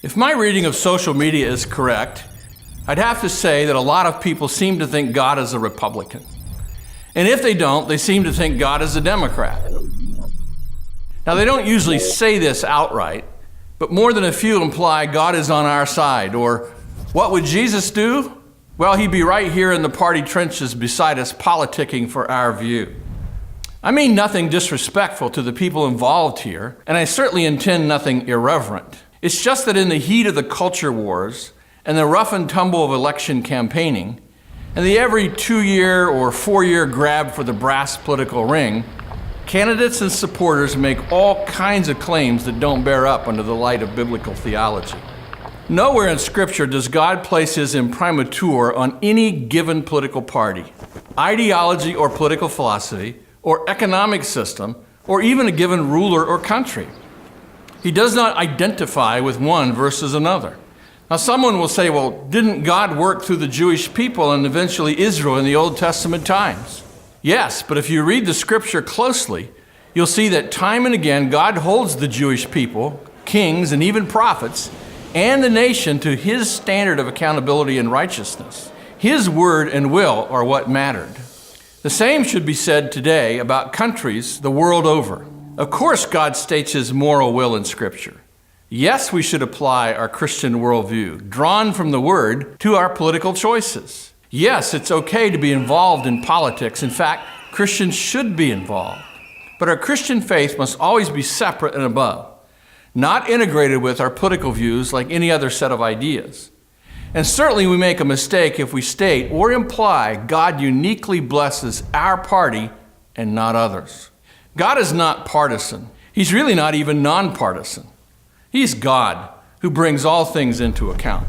If my reading of social media is correct, I'd have to say that a lot of people seem to think God is a Republican. And if they don't, they seem to think God is a Democrat. Now, they don't usually say this outright, but more than a few imply God is on our side. Or, what would Jesus do? Well, he'd be right here in the party trenches beside us, politicking for our view. I mean nothing disrespectful to the people involved here, and I certainly intend nothing irreverent. It's just that in the heat of the culture wars and the rough and tumble of election campaigning, and the every 2-year or 4-year grab for the brass political ring, candidates and supporters make all kinds of claims that don't bear up under the light of biblical theology. Nowhere in Scripture does God place his imprimatur on any given political party, ideology or political philosophy, or economic system, or even a given ruler or country. He does not identify with one versus another. Now, someone will say, well, didn't God work through the Jewish people and eventually Israel in the Old Testament times? Yes, but if you read the Scripture closely, you'll see that time and again God holds the Jewish people, kings, and even prophets, and the nation to his standard of accountability and righteousness. His word and will are what mattered. The same should be said today about countries the world over. Of course, God states his moral will in Scripture. Yes, we should apply our Christian worldview, drawn from the Word, to our political choices. Yes, it's okay to be involved in politics. In fact, Christians should be involved. But our Christian faith must always be separate and above, not integrated with our political views like any other set of ideas. And certainly we make a mistake if we state or imply God uniquely blesses our party and not others. God is not partisan. He's really not even nonpartisan. He's God who brings all things into account.